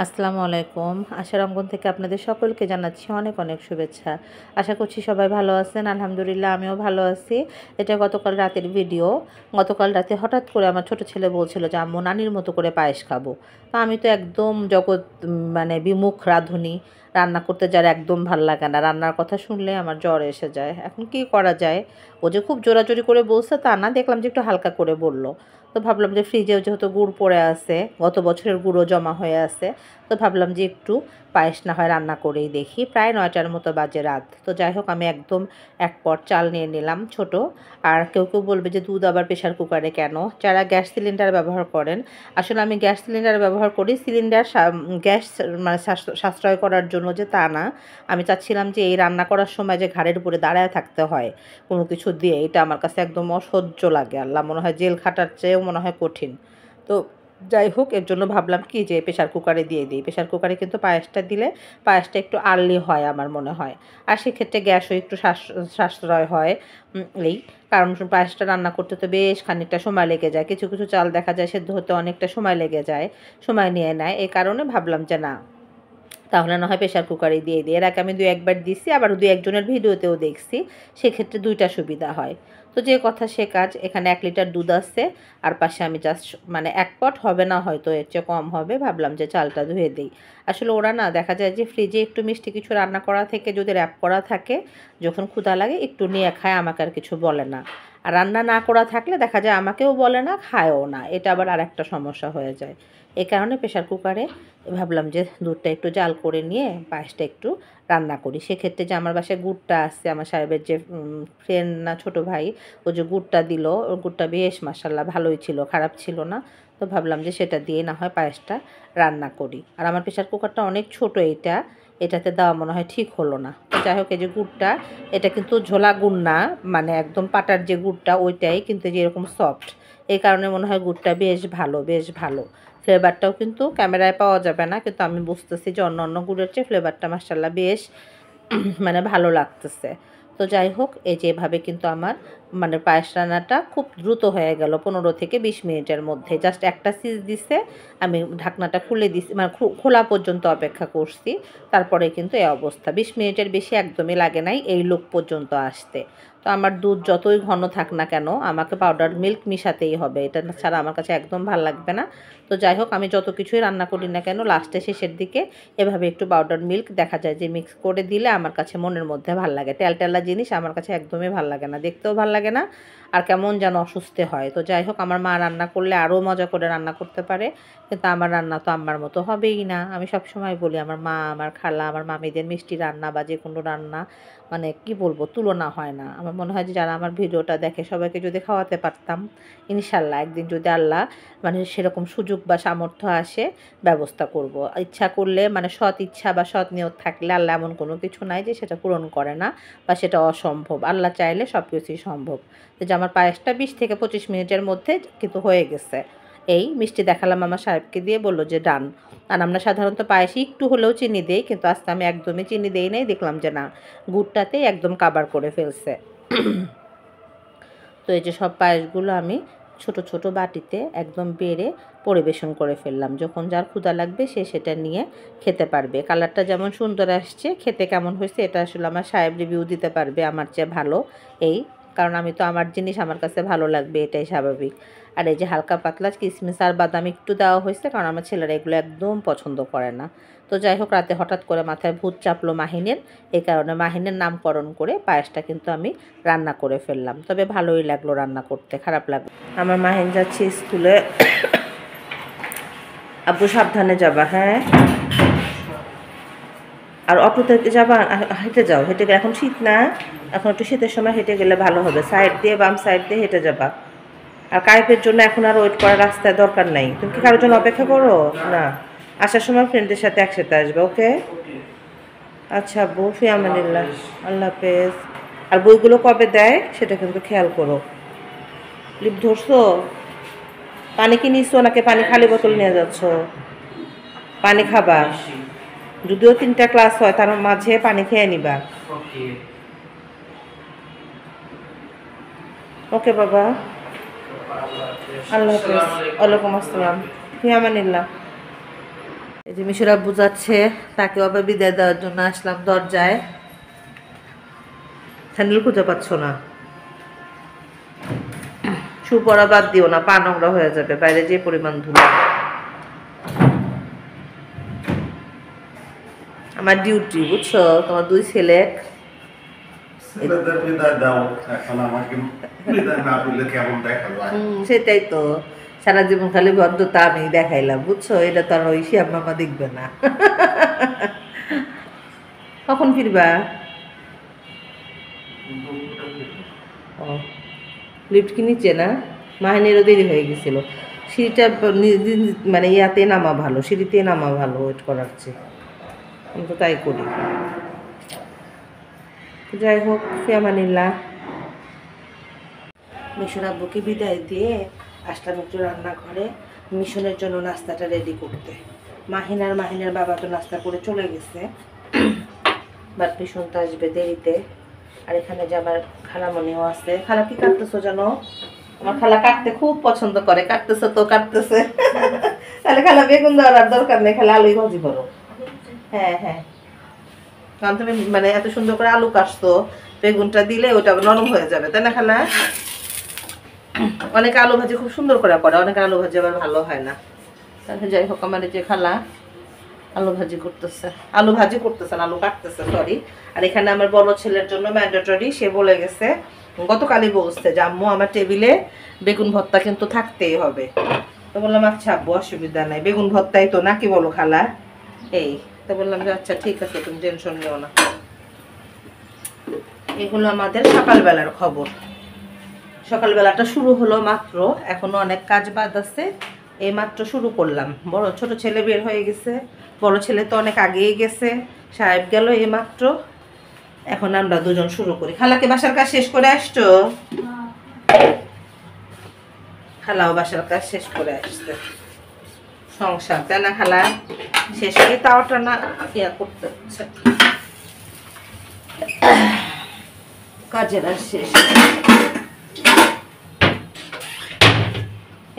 আসসালামু আলাইকুম। আশার অঙ্গন থেকে আপনাদের সকলকে জানাচ্ছি অনেক অনেক শুভেচ্ছা। আশা করছি সবাই ভালো আছেন। আলহামদুলিল্লাহ আমিও ভালো আছি। এটা গতকাল রাতের ভিডিও। গতকাল রাতে হঠাৎ করে আমার ছোট ছেলে বলছিল যে, "আম্মু নানির মতো করে পায়েস খাবো।" তো আমি তো একদম মানে বিমুখ রাঁধুনি। রান্না করতে যার একদম ভাল লাগে না। রান্নার কথা শুনলে আমার জ্বর এসে যায়। এখন কি করা যায়? ও যে খুব জোরাজুরি করে বলছে তা না, দেখলাম যে একটু হালকা করে বলল। তো ভাবলাম যে ফ্রিজেও যেহেতু গুড় পড়ে আছে, গত বছরের গুড়ও জমা হয়ে আছে, তো ভাবলাম যে একটু পায়েস না হয় রান্না করেই দেখি। প্রায় ৯টার মতো বাজে রাত। তো যাই হোক আমি একদম এক পট চাল নিয়ে নিলাম ছোট। আর কেউ কেউ বলবে যে দুধ আবার প্রেশার কুকারে কেন? যারা গ্যাস সিলিন্ডার ব্যবহার করেন, আসলে আমি গ্যাস সিলিন্ডার ব্যবহার করি সিলিন্ডার গ্যাস মানে সাশ্রয় করার জন্য, যে তা না। আমি চাচ্ছিলাম যে এই রান্না করার সময় যে ঘাড়ের উপরে দাঁড়ায় থাকতে হয় কোনো কিছু দিয়ে, এটা আমার কাছে একদম অসহ্য লাগে। আল্লাহ, মনে হয় জেল খাটার চেয়েও মনে হয় কঠিন। তো যাই হোক, এর জন্য ভাবলাম কি যে প্রেশার কুকারে দিয়ে দিই। প্রেশার কুকারে কিন্তু পায়েসটা দিলে পায়েসটা একটু আর্লি হয় আমার মনে হয়। আর সেক্ষেত্রে গ্যাসও একটু সাশ্রয় হয়। এই কারণ পায়েসটা রান্না করতে তো বেশ খানিকটা সময় লেগে যায়। কিছু কিছু চাল দেখা যায় সেদ্ধ হতে অনেকটা সময় লেগে যায়, সময় নিয়ে নেয়। এই কারণে ভাবলাম যে না, তাহলে না হয় প্রেশার কুকারে দিয়ে দিই। এর আগে আমি ২-১ বার দিছি, আবার ২-১ জনের ভিডিওতেও দেখছি। সেক্ষেত্রে ২ টা সুবিধা হয়। তো যে কথা সে কাজ। এখানে ১ লিটার দুধ আছে। আর পাশে আমি জাস্ট মানে ১ পট হবে না, হয়তো এর চেয়ে কম হবে। ভাবলাম যে চালটা ধুয়ে দেই। আসলে ওরা না দেখা যায় যে ফ্রিজে একটু মিষ্টি কিছু রান্না করা থেকে যদি র‍্যাপ করা থাকে, যখন ক্ষুধা লাগে একটু নিয়ে খায়, আমাকে আর কিছু বলে না। আর রান্না না করা থাকলে দেখা যায় আমাকেও বলে না, খায়ও না। এটা আবার আরেকটা সমস্যা হয়ে যায়। এ কারণে প্রেশার কুকারে ভাবলাম যে দুধটা একটু জাল করে নিয়ে পায়েসটা একটু রান্না করি। সেক্ষেত্রে যে আমার বাসায় গুড়টা আছে, আমার সাহেবের যে ফ্রেন্ড না ছোটো ভাই, ও যে গুড়টা দিল, ওর গুড়টা বেশ মাশাআল্লাহ ভালোই ছিল, খারাপ ছিল না। তো ভাবলাম যে সেটা দিয়ে না হয় পায়েসটা রান্না করি। আর আমার প্রেশার কুকারটা অনেক ছোট এইটা, এটাতে দেওয়া মনে হয় ঠিক হলো না। তো যাই হোক, এই যে গুড়টা, এটা কিন্তু ঝোলা গুড় না, মানে একদম পাটার যে গুড়টা ওইটাই, কিন্তু যে এরকম সফট। এই কারণে মনে হয় গুড়টা বেশ ভালো, বেশ ভালো। ফ্লেভারটাও কিন্তু ক্যামেরায় পাওয়া যাবে না, কিন্তু আমি বুঝতেছি যে অন্য গুড়ের চেয়ে ফ্লেভারটা মাশাআল্লাহ বেশ মানে ভালো লাগতেছে। তো যাই হোক, এই যে এভাবে কিন্তু আমার মানে পায়েস রান্নাটা খুব দ্রুত হয়ে গেল ১৫ থেকে ২০ মিনিটের মধ্যে। জাস্ট একটা সিজ দিছে, আমি ঢাকনাটা খুলে দিছি, মানে খোলা পর্যন্ত অপেক্ষা করছি। তারপরে কিন্তু এই অবস্থা। ২০ মিনিটের বেশি একদমই লাগে নাই এই লুক পর্যন্ত আসতে। তো আমার দুধ যতই ঘন থাক না কেন, আমাকে পাউডার মিল্ক মিশাতেই হবে। এটা ছাড়া আমার কাছে একদম ভাল লাগবে না। তো যাই হোক, আমি যত কিছুই রান্না করি না কেন, লাস্টে শেষের দিকে এভাবে একটু পাউডার মিল্ক দেখা যায় যে মিক্স করে দিলে আমার কাছে মনের মধ্যে ভাল লাগে। টেলটেলা জিনিস আমার কাছে একদমই ভাল লাগে না, দেখতেও ভাল লাগে না, আর কেমন যেন অসুস্থে হয়। তো যাই হোক, আমার মা রান্না করলে আরও মজা করে রান্না করতে পারে, কিন্তু আমার রান্না তো আম্মার মতো হবেই না। আমি সবসময় বলি, আমার মা, আমার খালা, আমার মামিদের মিষ্টি রান্না বা যে কোনো রান্না মানে কি বলবো, তুলনা হয় না। আমার মনে হয় যে যারা আমার ভিডিওটা দেখে সবাইকে যদি খাওয়াতে পারতাম, ইনশাল্লাহ একদিন যদি আল্লাহ মানে সেরকম সুযোগ বা সামর্থ্য আসে, ব্যবস্থা করব। ইচ্ছা করলে, মানে সৎ ইচ্ছা বা সৎ নিয়ত থাকলে আল্লাহ এমন কোনো কিছু নাই যে সেটা পূরণ করে না বা সেটা অসম্ভব। আল্লাহ চাইলে সব কিছুই সম্ভব। যে আমার পায়েসটা ২০ থেকে ২৫ মিনিটের মধ্যে কিন্তু হয়ে গেছে। এই মিষ্টি দেখালাম আমার সাহেবকে দিয়ে, বলল যে ডান। আর আমরা সাধারণত পায়েসে একটু হলেও চিনি দেই, কিন্তু আজকে আমি একদমই চিনি দেই নাই। দেখলাম যে না, গুড়টাতেই একদম কাবার করে ফেলছে। তো এই যে সব পায়েসগুলো আমি ছোট ছোট বাটিতে একদম বেড়ে পরিবেশন করে ফেললাম। যখন যার ক্ষুধা লাগবে সে সেটা নিয়ে খেতে পারবে। কালারটা যেমন সুন্দর আসছে, খেতে কেমন হয়েছে এটা আসলে আমার সাহেব রিভিউ দিতে পারবে আমার চেয়ে ভালো। এই কারণ আমি তো আমার জিনিস আমার কাছে ভালো লাগবে, এটাই স্বাভাবিক। আর এই যে হালকা পাতলা কিশমিশ আর বাদাম একটু দেওয়া হয়েছে, কারণ আমার ছেলেরা এগুলো একদম পছন্দ করে না। তো যাই হোক, রাতে হঠাৎ করে মাথায় ভূত চাপলো মাহিনের, এই কারণে মাহিনের নামকরণ করে পায়েসটা কিন্তু আমি রান্না করে ফেললাম। তবে ভালোই লাগলো রান্না করতে, খারাপ লাগলো। আমার মাহিন যাচ্ছে স্কুলে। আব্বু সাবধানে যাবা, হ্যাঁ? আর অটোতে যাবা, হেঁটে যাও, হেঁটে গেলে, এখন শীত না, এখন একটু শীতের সময় হেঁটে গেলে ভালো হবে। সাইড দিয়ে, বাম সাইড দিয়ে হেঁটে যাবা। আর কাইপের জন্য এখন আর ওয়েট করার রাস্তায় দরকার নাই। তুমি কি কারোর জন্য অপেক্ষা করো? না, আসার সময় ফ্রেন্ডদের সাথে একসাথে আসবে, ওকে? আচ্ছা আব্বু, ফি আমানিল্লাহ, আল্লাহ হাফেজ। আর বইগুলো কবে দেয় সেটা কিন্তু খেয়াল করো। লিপ ধরছো? পানি কি নিচ্ছ নাকি পানি খালি বোতল নিয়ে যাচ্ছ? পানি খাবা, যদিও 3টা ক্লাস হয় তার মাঝে পানি খেয়ে নিবা। ওকে বাবা, আল্লাহ হাফেজ। ওয়ালাইকুম আসসালাম, ফি আমানিল্লাহ। এই যে মিশরা বুঝাচ্ছে, তাকে আবার বিদায় দেওয়ার জন্য আসলাম দরজায়। স্যান্ডেল খুঁজে পাচ্ছ না, শু পরা বাদ দিও না, পা নোংরা হয়ে যাবে, বাইরে যে পরিমাণ ধুলো। আমার ডিউটি বুঝছো, তোমার 2 ছেলে। সেটাই তো, সারা জীবন খালি ভদ্রতা আমি দেখাইলাম বুঝছো, এটা তো আর ওই শিয়াব মামা দেখবে না। কখন ফিরবা? লিফট কি নিচে না? মাহিনেরও দেরি হয়ে গেছিল। সিঁড়িটা মানে ইয়াতে নামা ভালো, সিঁড়িতে নামা ভালো ওয়েট করার চেয়ে। আমি তো তাই করি। যাই হোক, ফিয়ামানিল্লাহ। মিশন আব্বুকে বিদায় দিয়ে আসলাম একটু রান্নাঘরে মিশনের জন্য নাস্তাটা রেডি করতে। মাহিনার বাবা তো নাস্তা করে চলে গেছে, বাট মিশন তো আসবে দেরিতে। আর এখানে যে আমার খালামণিও আছে। খালা কি কাটতেছো জানো? আমার খালা কাটতে খুব পছন্দ করে। কাটতেছো তো কাটতেছে। তাহলে খালা বেগুন দেওয়ার আর দরকার নেই, খালা আলুই ভাজি করো। হ্যাঁ হ্যাঁ, কারণ তুমি মানে এত সুন্দর করে আলু কাটছো, বেগুনটা দিলে ওটা নরম হয়ে যাবে, তাই না খালা? অনেকে আলু ভাজি খুব সুন্দর করে করে, অনেকে আলু ভাজি আবার ভালো হয় না। তাহলে যাই হোক, আমার যে খালা আলু ভাজি করতেছে, আলু কাটতেছে সরি। আর এখানে আমার বড় ছেলের জন্য ম্যান্ডেটরি, সে বলে গেছে গতকালই বলছে যে আম্মু আমার টেবিলে বেগুন ভর্তা কিন্তু থাকতেই হবে। তো বললাম আচ্ছা আব্বু, অসুবিধা নাই, বেগুন ভর্তাই তো নাকি বলো খালা? এই তো বললাম যে আচ্ছা ঠিক আছে, তুমি টেনশন নিও না। এগুলো আমাদের সকালবেলার খবর। সকালবেলাটা শুরু হলো মাত্র, এখনো অনেক কাজ বাদ আছে, এই মাত্র শুরু করলাম। ছোট ছেলে বের হয়ে গেছে, বড় ছেলে তো অনেক আগেই গেছে, সাহেব গেল এই মাত্র। এখন আমরা দুজন শুরু করি। খালাকে বাসার কাজ শেষ করে আসছো? খালাও বাসার কাজ শেষ করে আসছে। সংসার তাই না খালা? শেষ করে তাওটা না ইয়া করতে হচ্ছে, কাজের আর শেষ।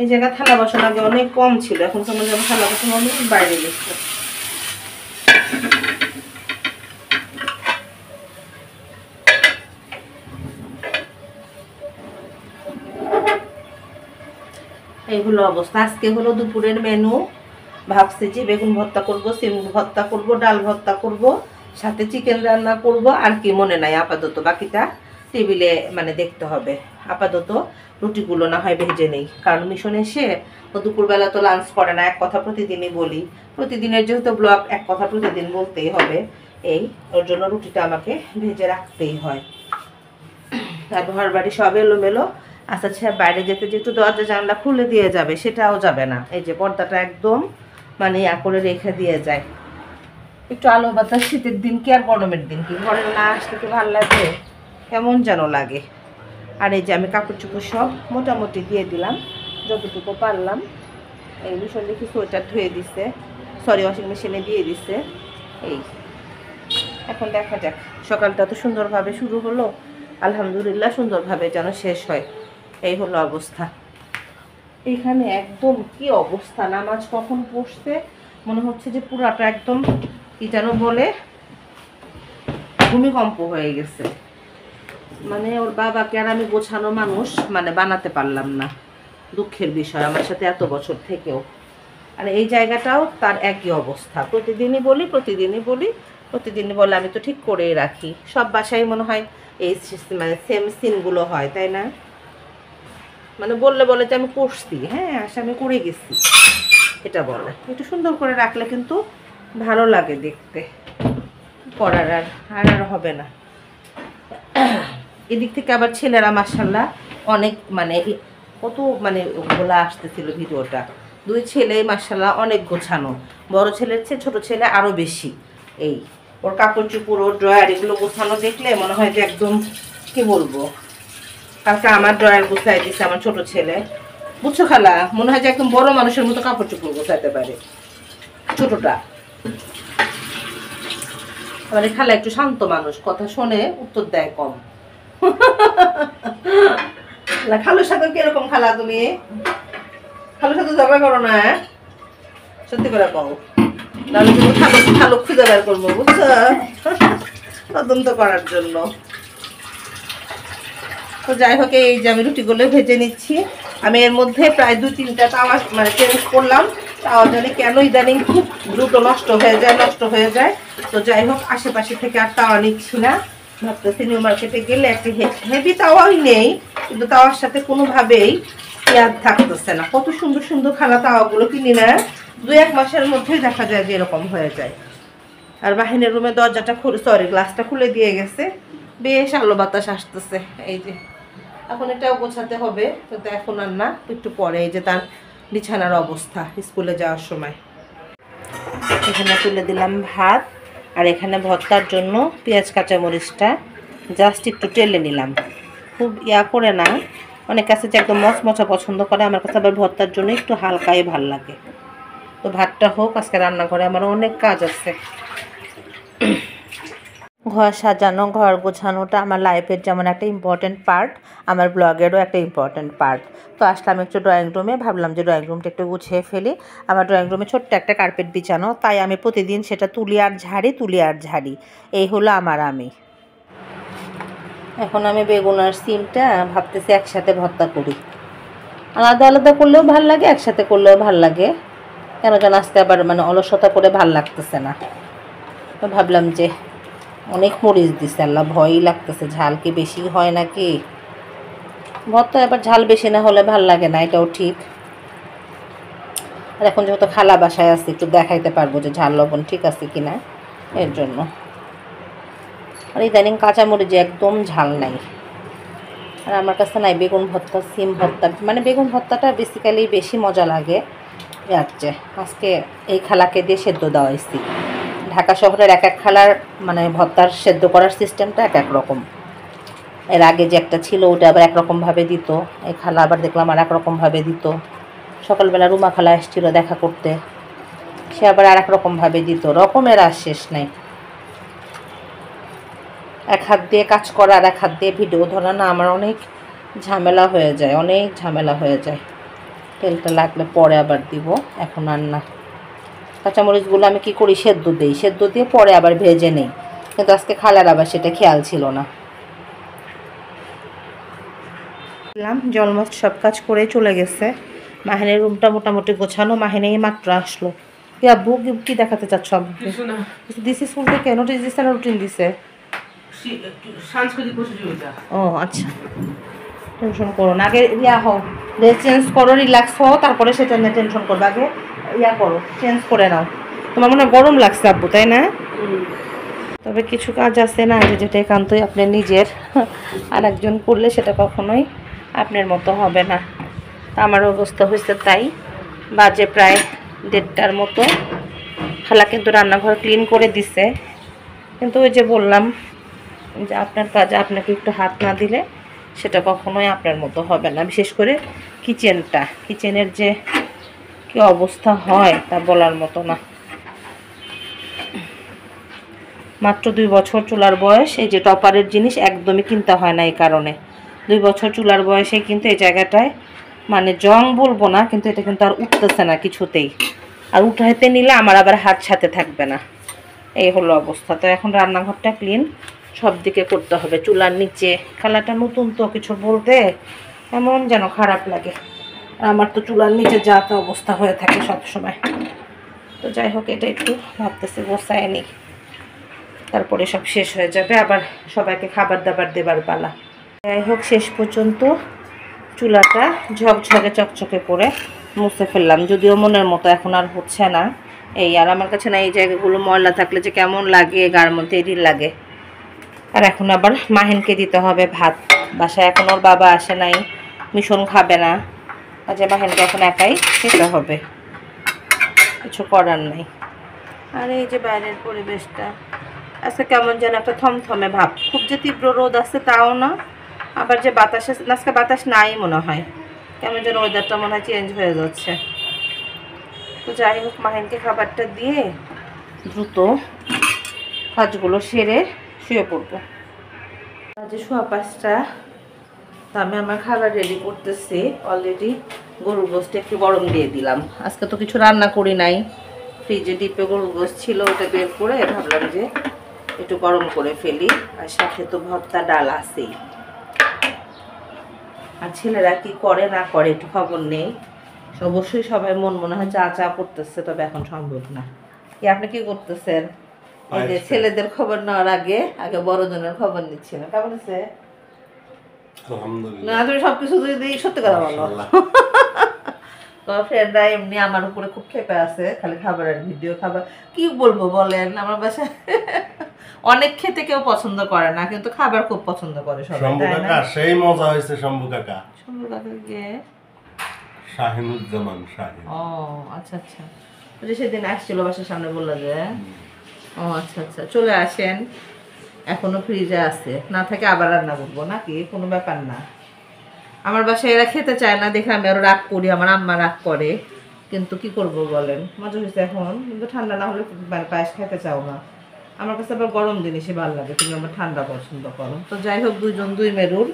এই জায়গা থালা বাসন আগে অনেক কম ছিল, এখন তোমার যেমন থালা বাসন অনেক বাইরে গেছে। এইগুলো অবস্থা। আজকে হলো দুপুরের মেনু। ভাবছি যে বেগুন ভর্তা করব, সিম ভর্তা করব, ডাল ভর্তা করব, সাথে চিকেন রান্না করব, আর কি মনে নাই আপাতত। বাকিটা টেবিলে মানে দেখতে হবে। আপাতত রুটিগুলো না হয় ভেজে নেই, কারণ মিশন এসে ও দুপুরবেলা তো লাঞ্চ করে না। এক কথা প্রতিদিনই বলি, প্রতিদিনের যেহেতু ব্লগ, এক কথা প্রতিদিন বলতেই হবে। ওর জন্য রুটিটা আমাকে ভেজে রাখতেই হয়। আর ঘর বাড়ি সব এলোমেলো। আচ্ছা, বাইরে যেতে যে একটু দরজা জানলা খুলে দিয়ে যাবে, সেটাও যাবে না। এই যে পর্দাটা একদম মানে করে রেখে দিয়ে যায়। একটু আলো বাতাস শীতের দিন কি আর গরমের দিন কি, ঘরে না আসলে কি ভালো লাগে? কেমন যেন লাগে। আর এই যে আমি কাপড় চোপড় সব মোটামুটি দিয়ে দিলাম, যতটুকু পারলাম। এই বিষয় দেখি সোয়েটার ধুয়ে দিছে, সরি ওয়াশিং মেশিনে দিয়ে দিছে। এখন দেখা যাক, সকালটা তো সুন্দরভাবে শুরু হলো, আলহামদুলিল্লাহ সুন্দরভাবে যেন শেষ হয়। এই হলো অবস্থা। এখানে একদম কি অবস্থা, নামাজ কখন পড়তে মনে হচ্ছে যে পুরাটা একদম কি যেন বলে ভূমিকম্প হয়ে গেছে। মানে ওর বাবাকে আর আমি গোছানো মানুষ মানে বানাতে পারলাম না, দুঃখের বিষয় আমার সাথে এত বছর থেকেও। আর এই জায়গাটাও তার একই অবস্থা, প্রতিদিনই বলে আমি তো ঠিক করেই রাখি। সব বাসায় মনে হয় এই মানে সেম সিনগুলো হয়, তাই না? মানে বলে যে আমি করছি, হ্যাঁ আমি করে গেছি, এটা বলে। একটু সুন্দর করে রাখলে কিন্তু ভালো লাগে দেখতে। করার আর হবে না। এদিক থেকে আবার ছেলেরা মাশাআল্লাহ অনেক মানে কত মানে গোলা আসতেছিল ভিডিওটা। 2 ছেলে মাশাআল্লাহ অনেক গোছানো, বড় ছেলের চেয়ে ছোট ছেলে আরও বেশি। ওর কাপড় চোপড়, ওর ড্রয়ার এগুলো গোছানো দেখলে মনে হয় যে একদম কি বলবো, কালকে আমার ড্রয়ার গোছাই দিচ্ছে আমার ছোট ছেলে, বুঝছো খালা? মনে হয় যে একদম বড় মানুষের মতো কাপড় চোপড় গোছাইতে পারে ছোটটা। আমার খালা একটু শান্ত মানুষ, কথা শোনে, উত্তর দেয় কম। খালুর সাথে কিরকম খালা? তুমি খালুর সাথে ঝগড়া করো না? সত্যি করে কও। তাহলে কিন্তু থালুক খুঁজে বের করবো, বুঝছো, তদন্ত করার জন্য। তো যাই হোক, এই যে আমি রুটিগুলো ভেজে নিচ্ছি। আমি এর মধ্যে প্রায় 2-3টা তাওয়া মানে চেঞ্জ করলাম। তাওয়া জানি কেন ইদানিং খুব দ্রুত নষ্ট হয়ে যায়। তো যাই হোক, আশেপাশে থেকে আর তাওয়া নিচ্ছি না। ভাবতেছি নিউ মার্কেটে গেলে একটি হেভি তাওয়াই নেই, কিন্তু তাওয়ার সাথে কোনোভাবেই পেঁয়াজ থাকতেছে না। কত সুন্দর সুন্দর খানা তাওয়াগুলো কিনি না, 2-1 মাসের মধ্যেই দেখা যায় যে এরকম হয়ে যায়। আর বাহিনীর রুমে দরজাটা গ্লাসটা খুলে দিয়ে গেছে, বেশ আলো বাতাস আসতেছে। এই যে এখন এটাও গোছাতে হবে, কিন্তু এখন আর না, একটু পরে। এই যে তার বিছানার অবস্থা স্কুলে যাওয়ার সময়। এখানে তুলে দিলাম ভাত, আর এখানে ভর্তার জন্য পেঁয়াজ কাঁচামরিচটা জাস্ট একটু টেলে নিলাম, খুব করে না। অনেক কাছে যে একদম মচমচা পছন্দ করে, আমার কাছে আবার ভর্তার জন্য একটু হালকাই ভাল লাগে। তো ভাতটা হোক, আজকে রান্নাঘরে আমার অনেক কাজ আছে। ঘর সাজানো, ঘর গোছানোটা আমার লাইফের যেমন একটা ইম্পর্ট্যান্ট পার্ট, আমার ব্লগেরও একটা ইম্পর্ট্যান্ট পার্ট। তো আসলাম একটু ড্রয়িং রুমে, ভাবলাম যে ড্রয়িং রুমটা একটু গুছিয়ে ফেলি। আমার ড্রয়িং রুমে ছোট্ট একটা কার্পেট বিছানো, তাই আমি প্রতিদিন সেটা তুলি আর ঝাড়ি। এই হলো আমি। এখন আমি বেগুন আর সিমটা ভাবতেছি একসাথে ভর্তা করি। আলাদা আলাদা করলেও ভাল লাগে, একসাথে করলেও ভাল লাগে। কেন যেন আজকে আবার মানে অলসতা করে ভাল লাগতেছে না। তো ভাবলাম যে অনেক মরিচ দিছে, আল্লাহ ভয়ই লাগতেছে, ঝাল কি বেশি হয় নাকি। ভর্তা এবার ঝাল বেশি না হলে ভাল লাগে না, এটাও ঠিক। আর এখন যেহেতু খালা বাসায় আছে, একটু দেখাইতে পারবো যে ঝাল লবণ ঠিক আছে কিনা, এর জন্য। আর ইদানিং কাঁচামরিচ একদম ঝাল নাই। আর আমার কাছে নাই বেগুন ভর্তা, সিম ভর্তা, মানে বেগুন ভর্তাটা বেসিক্যালি বেশি মজা লাগে। যাচ্ছে আজকে এই খালাকে দিয়ে সেদ্ধ দেওয়াইছি। ঢাকা শহরের এক খালার মানে ভর্তার সেদ্ধ করার সিস্টেমটা এক রকম। এর আগে যে একটা ছিল ওটা আবার একরকমভাবে দিত, এই খালা আবার দেখলাম আর একরকমভাবে দিত। সকালবেলা রুমা খালা এসেছিলো দেখা করতে, সে আবার আর একরকমভাবে দিত। রকমের আর শেষ নাই। এক হাত দিয়ে কাজ করা আর এক হাত দিয়ে ভিডিও ধরা না, আমার অনেক ঝামেলা হয়ে যায়। তেলটা লাগলে পরে আবার দিব, এখন আর না। কাঁচামরিচগুলো আমি কি করি, সেদ্ধ দিয়ে পরে আবার ভেজে নেই, কিন্তু আজকে খালার আবার সেটা খেয়াল ছিল না। জলমস্ট সব কাজ করে চলে গেছে। মাহিনের রুমটা মোটামুটি গোছানো, মাহিনী মাত্র আসলো। কি আব্বু কি দেখাতে চাচ্ছ? দিছি স্কুল থেকে নোটিস দিছে না রুটিন দিছে? ও আচ্ছা, টেনশন করো না, আগে হও, ড্রেস চেঞ্জ করো, রিল্যাক্স হও, তারপরে সেটা নিয়ে টেনশন করবে। আগে করো, চেঞ্জ করে নাও। তোমার মনে হয় গরম লাগছে আব্বু, তাই না? তবে কিছু কাজ আছে না যেটা একান্তই আপনার নিজের, আর একজন করলে সেটা কখনোই আপনার মতো হবে না। আমার অবস্থা হয়েছে তাই। বাজে প্রায় 1:30টার মতো। খালা কিন্তু রান্নাঘর ক্লিন করে দিছে, কিন্তু ওই যে বললাম যে আপনার কাজে আপনাকে একটু হাত না দিলে সেটা কখনোই আপনার মতো হবে না। বিশেষ করে কিচেনের যে কি অবস্থা হয় তা বলার মতো না। মাত্র 2 বছর চুলার বয়স, এই যে টপারের জিনিস একদমই কিনতে হয় না। এই কারণে 2 বছর চুলার বয়সে কিন্তু এই জায়গাটায় মানে জং বলবো না, কিন্তু এটা কিন্তু আর উঠতেছে না কিছুতেই। আর উঠাইতে নিলে আমার আবার হাত সাথে থাকবে না, এই হলো অবস্থা। তো এখন রান্নাঘরটা ক্লিন সব দিকে করতে হবে। চুলার নিচে, খালাটা নতুন তো কিছু বলতে এমন যেন খারাপ লাগে। আমার তো চুলার নিচে যা তা অবস্থা হয়ে থাকে সব সময়। তো যাই হোক, এটা একটু ভাবতেছি গোছায় নিই, তারপরে সব শেষ হয়ে যাবে, আবার সবাইকে খাবার দাবার দেবার পালা। যাই হোক, শেষ পর্যন্ত চুলাটা ঝকঝকে চকচকে করে মুছে ফেললাম, যদিও মনের মতো এখন আর হচ্ছে না। এই আর আমার কাছে না এই জায়গাগুলো ময়লা থাকলে যে কেমন লাগে, গার মধ্যে এরই লাগে। আর এখন আবার মাহিনকে দিতে হবে ভাত। বাসায় এখন ওর বাবা আসে নাই, মিশন খাবে না, আচ্ছা মাহিনকে এখন একাই খেতে হবে, কিছু করার নাই। আর এই যে বাইরের পরিবেশটা আজকে কেমন যেন একটা থমথমে ভাব, খুব যে তীব্র রোদ আছে তাও না, আবার যে বাতাস আজকে বাতাস নাই মনে হয়, কেমন যেন ওয়েদারটা মনে হয় চেঞ্জ হয়ে যাচ্ছে। তো যাই হোক, মাহিনকে খাবারটা দিয়ে দ্রুত কাজগুলো সেরে শুয়ে পড়বো। আজকে 5:15, তো আমি আমার খাবার রেডি করতেছি অলরেডি। গরুর গোশত একটু গরম দিয়ে দিলাম, আজকে তো কিছু রান্না করি নাই, ফ্রিজে ডিপে গরুর গোশ ছিল, ওটা বের করে ভাবলাম যে একটু গরম করে ফেলি। আর সাথে তো ভর্তা ডাল আছেই। আর ছেলেরা কি করে না করে একটু খবর নেই। অবশ্যই সবাই মনে হয় চা চা করতেছে, তবে এখন সম্ভব না। কি আপনি কি করতেছেন? এই যে ছেলেদের খবর নেওয়ার আগে আগে বড়জনের খবর নিচ্ছিলেন। কেমন আছে? না তুমি সবকিছু যদি সত্যি কথা বলো। ফ্রেন্ডরা এমনি আমার উপরে খুব ক্ষেপে আছে, খালি খাবারের ভিডিও। খাবার কি বলবো বলেন, আমার বাসায় অনেক খেতে কেউ পছন্দ করে না, কিন্তু খাবার খুব পছন্দ করে সবাই। সেই মজা হয়েছে শম্ভু কাকা। শম্ভু কাকা কে? শাহিনুজ্জামান শাহিন। ও আচ্ছা আচ্ছা, ওই যে সেদিন আসছিল বাসার সামনে বললো যে। ও আচ্ছা আচ্ছা, চলে আসেন, এখনো ফ্রিজে আছে, না থাকে আবার রান্না করবো নাকি, কোনো ব্যাপার না। আমার বাসায় এরা খেতে চায় না দেখে আমি আরো রাগ করি, আমার আম্মা রাগ করে, কিন্তু কি করব বলেন, মজা হয়েছে এখন। কিন্তু ঠান্ডা না হলে পায়েস খেতে চাও না। আমার কাছে আবার গরম জিনিসই ভালো লাগে, তুমি আমার ঠান্ডা পছন্দ করো। তো যাই হোক, দুইজন দুই মেরুর,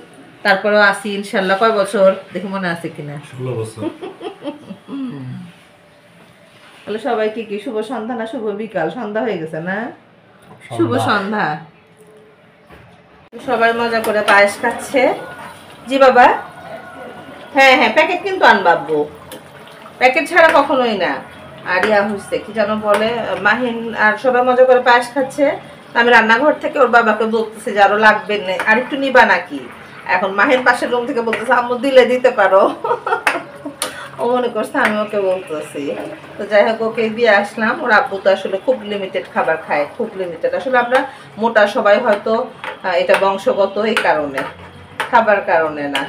তারপরেও আসি ইনশাল্লাহ। কয় বছর দেখি মনে আছে কিনা? 16 বছর। তাহলে সবাই কি শুভ সন্ধ্যা না শুভ বিকাল? সন্ধ্যা হয়ে গেছে না? শুভ সন্ধ্যা। সবাই মজা করে পায়েস খাচ্ছে। জি বাবা, হ্যাঁ হ্যাঁ, প্যাকেট কিন্তু আনবাবু, প্যাকেট ছাড়া কখনোই না। আর ইয়া হচ্ছে কি যেন বলে, মাহিন আর সবাই মজা করে পায়েস খাচ্ছে। আমি রান্নাঘর থেকে ওর বাবাকে বলতেছি যে আরো লাগবে না, আর একটু নিবা নাকি। এখন মাহিন পাশের রুম থেকে বলতেছে আম্মু দিলে দিতে পারো। ও মনে করছে আমি ওকে বলতেছি। তো যাই হোক, ওকে দিয়ে আসলাম। ওর আব্বু তো আসলে খুব লিমিটেড খাবার খায়, খুব লিমিটেড। আসলে আমরা মোটা সবাই, হয়তো এটা বংশগত, এই কারণে, খাবার কারণে না।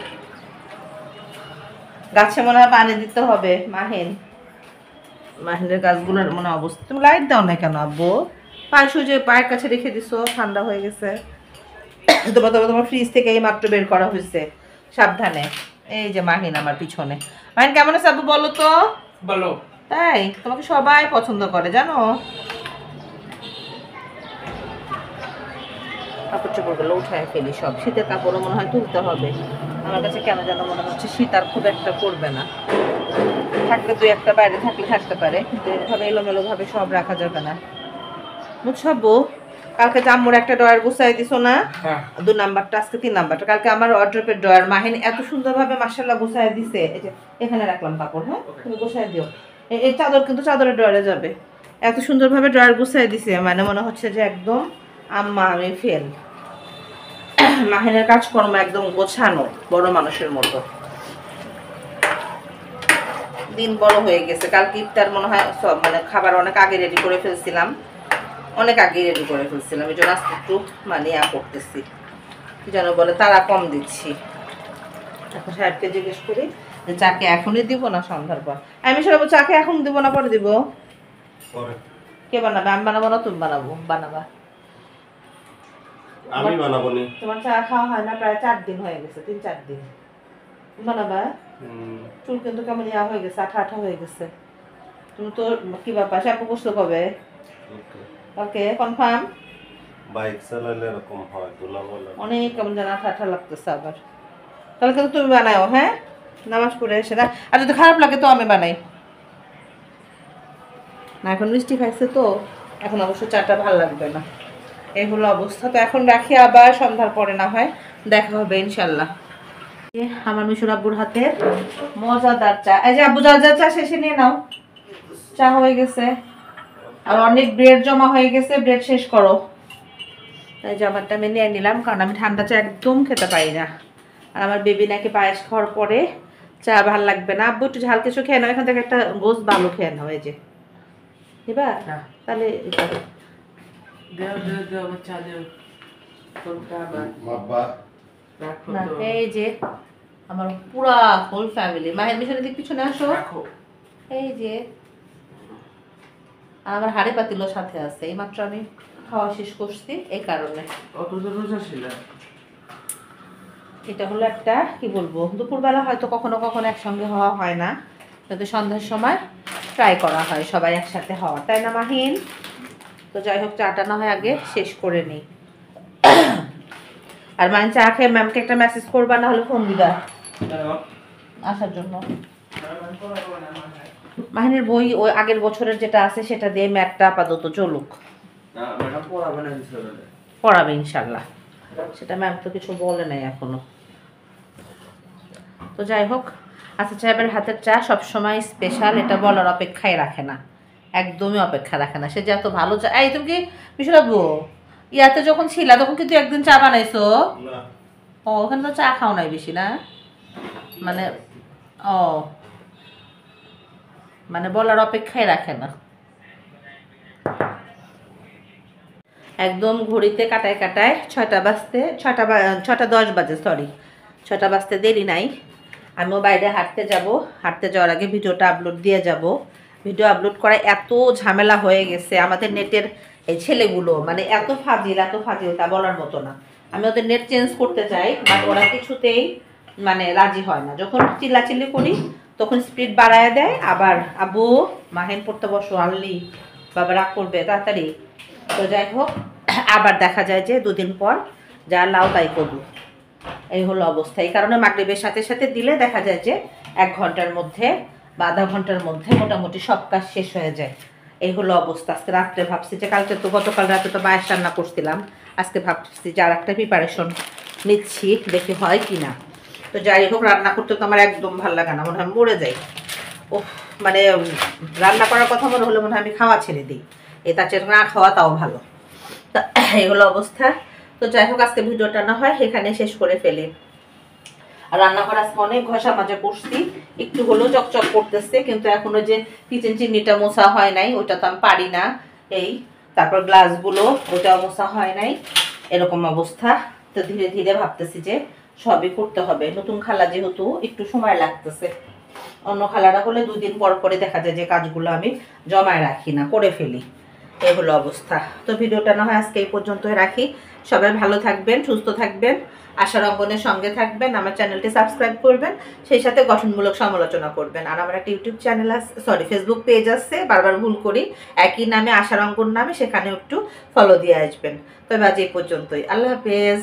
গাছে মনে হয় পানি দিতে হবে মাহিন, মাহিনের গাছগুলোর মনে অবস্থা। তুমি লাইট দাও না কেন আব্বু? পায়েস যে পায়ের কাছে রেখে দিছো, ঠান্ডা হয়ে গেছে। তোমার ফ্রিজ থেকে এই মাত্র বের করা হয়েছে, সাবধানে। এই যে মাহিন আমার পিছনে। মাহিন কেমন আছে আব্বু বলো তো? বলো। তাই তোমাকে সবাই পছন্দ করে জানো। কাপড় চোপড়গুলো উঠায় ফেলি সব, শীতের কাপড়ও মনে হয় তুলতে হবে। আমার কাছে কেন যেন মনে হচ্ছে শীত আর খুব একটা করবে না। থাকলে দুই একটা বাইরে থাকলে থাকতে পারে, কিন্তু এভাবে এলোমেলো ভাবে সব রাখা যাবে না, বুঝছো? কালকে জাম্মুর একটা ড্রয়ার গুছাই দিছো না? 2 নাম্বারটা, আজকে 3 নাম্বারটা। কালকে আমার ওয়ার্ড্রপের ড্রয়ার মাহিন এত সুন্দরভাবে মাশাআল্লাহ গুছাই দিছে। এই যে এখানে রাখলাম কাপড়, হ্যাঁ তুমি গুছাই দিও। এই চাদর কিন্তু চাদরের ড্রয়ারে যাবে। এত সুন্দরভাবে ড্রয়ার গুছাই দিছে, মানে মনে হচ্ছে যে একদম আম্মা আমি ফেল। মাহিনের কাজকর্ম একদম গোছানো, বড় মানুষের মতো। দিন বড় হয়ে গেছে। কালকে ইফতার মনে হয় সব, মানে খাবার অনেক আগে রেডি করে ফেলছিলাম, অনেক আগে রেডি করে ফেলছিলাম। এই জন্য আজকে একটু মানে করতেছি, কি যেন বলে, তারা কম দিচ্ছি। এখন সাহেবকে জিজ্ঞেস করি যে চাকে এখনই দিব না সন্ধ্যার পর। আমি সব চাকে এখন দিব না পরে দিব? কে বানাবে? আমি বানাবো না তুমি বানাবো? বানাবা? আমি বানাবো নি। তোমার চা খাওয়া হয় না প্রায় 4 দিন হয়ে গেছে, 3-4 দিন। বানাবা? চুল কিন্তু কেমন ইয়া হয়ে গেছে, আঠা আঠা হয়ে গেছে। তুমি তো কি ব্যাপার, শ্যাম্পু করছো কবে? ওকে কনফার্ম? বাইক চালালে এরকম হয়, ধুলা বলে অনেক কেমন যেন আঠা আঠা লাগতেছে আবার। তাহলে কিন্তু তুমি বানাও, হ্যাঁ নামাজ পড়ে এসে না। আর যদি খারাপ লাগে তো আমি বানাই না। এখন মিষ্টি খাইছে তো, এখন অবশ্য চাটা ভালো লাগবে না, এই হলো অবস্থা। তো এখন রাখি, আবার সন্ধ্যার পরে না হয় দেখা হবে ইনশাল্লাহ। আমার মিশুর আব্বুর হাতে মজাদার চা। এই যে আব্বু যা যা চা শেষে নিয়ে নাও, চা হয়ে গেছে। আর অনেক ব্রেড জমা হয়ে গেছে, ব্রেড শেষ করো। তাই যে আমারটা আমি নিয়ে নিলাম, কারণ আমি ঠান্ডা চা একদম খেতে পারি না। আর আমার বেবি নাকি পায়েস খাওয়ার পরে চা ভাল লাগবে না। আব্বু একটু ঝাল কিছু খেয়ে নাও, এখান থেকে একটা গোস ভালো খেয়ে নাও। এই যে এবার তাহলে এই যে আমার পুরা হোল ফ্যামিলি। মায়ের মিশনের দিক পিছনে আসো। এই যে আমার হাড়ি পাতিলও সাথে আছে, এইমাত্র আমি খাওয়া শেষ করছি, এই কারণে। এটা হলো একটা কি বলবো, দুপুরবেলা হয়তো কখনো কখনো একসঙ্গে হওয়া হয় না, কিন্তু সন্ধ্যার সময় ট্রাই করা হয় সবাই একসাথে হওয়া, তাই না মাহিন? তো যাই হোক, চাটা না হয় আগে শেষ করে নিই। আর মাহিন চা খেয়ে ম্যামকে একটা মেসেজ করবা, না হলে ফোন দিবা আসার জন্য। মাহিনের বই ওই আগের বছরের যেটা আছে সেটা দিয়ে ম্যাথটা আপাতত চলুক। পড়াবে ইনশাল্লাহ, সেটা ম্যাম তো কিছু বলে নাই এখনো। তো যাই হোক, আচ্ছা সাহেবের হাতের চা সবসময় স্পেশাল, এটা বলার অপেক্ষায় রাখে না, একদমই অপেক্ষা রাখে না। সে যে এত ভালো চা। এই তুমি কি বিশুরাবু ইয়াতে যখন ছিলা তখন কিন্তু একদিন চা বানাইছো? ও ওখানে তো চা খাও নাই বেশি না, মানে ও মানে বলার অপেক্ষায় রাখে না একদম। ঘড়িতে কাটায় কাটায় 6টা বাজতে 6টা 10 বাজে, সরি 6টা বাজতে দেরি নাই। আমিও বাইরে হাঁটতে যাব, হাঁটতে যাওয়ার আগে ভিডিওটা আপলোড দিয়ে যাব। ভিডিও আপলোড করা এত ঝামেলা হয়ে গেছে আমাদের নেটের, এই ছেলেগুলো মানে এত ফাজিল তা বলার মতো না। আমি ওদের নেট চেঞ্জ করতে চাই, বাট ওরা কিছুতেই মানে রাজি হয় না। যখন চিল্লাচিল্লি করি তখন স্পিড বাড়ায় দেয়, আবার আবু মাহিন পড়তে বসো আনলি, বাবা রাগ করবে তাড়াতাড়ি। তো যাই হোক, আবার দেখা যায় যে 2 দিন পর যা লাও তাই করবো, এই হলো অবস্থা। এই কারণে মাগরিবের সাথে সাথে দিলে দেখা যায় যে 1 ঘন্টার মধ্যে বা আধা ঘন্টার মধ্যে মোটামুটি সব কাজ শেষ হয়ে যায়। এই হলো অবস্থা। আজকে রাত্রে ভাবছি যে কালকে তো গতকাল রাতে তো পায়েস রান্না করছিলাম, আজকে ভাবছি যে আর একটা প্রিপারেশন নিচ্ছি, দেখি হয় কি না। তো যাই হোক, রান্না করতে তো আমার একদম ভালো লাগে না, মনে হয় মরে যাই। ও মানে রান্না করার কথা মনে হলে মনে হয় আমি খাওয়া ছেড়ে দিই, তার চেয়ে না খাওয়া তাও ভালো। তা এই হলো অবস্থা। তো যাই হোক, আজকে ভিডিওটা না হয় এখানে শেষ করে ফেলি। আর রান্না করার আজকে অনেক ঘষা মাজা করছি, একটু হলেও চকচক করতেছে, কিন্তু এখনো যে কিচেন চিমনিটা মোছা হয় নাই, ওইটা তো আমি পারি না। এই তারপর গ্লাসগুলো ওটাও মোছা হয় নাই, এরকম অবস্থা। তো ধীরে ধীরে ভাবতেছি যে সবই করতে হবে। নতুন খালা যেহেতু একটু সময় লাগতেছে, অন্য খালারা হলে 2 দিন পর পরে দেখা যায় যে কাজগুলো আমি জমায় রাখি না, করে ফেলি। এই হলো অবস্থা। তো ভিডিওটা না হয় আজকে এই পর্যন্তই রাখি। সবাই ভালো থাকবেন, সুস্থ থাকবেন, আশার অঙ্গনের সঙ্গে থাকবেন, আমার চ্যানেলটি সাবস্ক্রাইব করবেন, সেই সাথে গঠনমূলক সমালোচনা করবেন। আর আমার একটা ইউটিউব চ্যানেল আছে, সরি ফেসবুক পেজ আছে, বারবার ভুল করি, একই নামে আশার অঙ্গন নামে, সেখানেও একটু ফলো দিয়ে আসবেন। তবে আজ এই পর্যন্তই, আল্লাহ হাফেজ।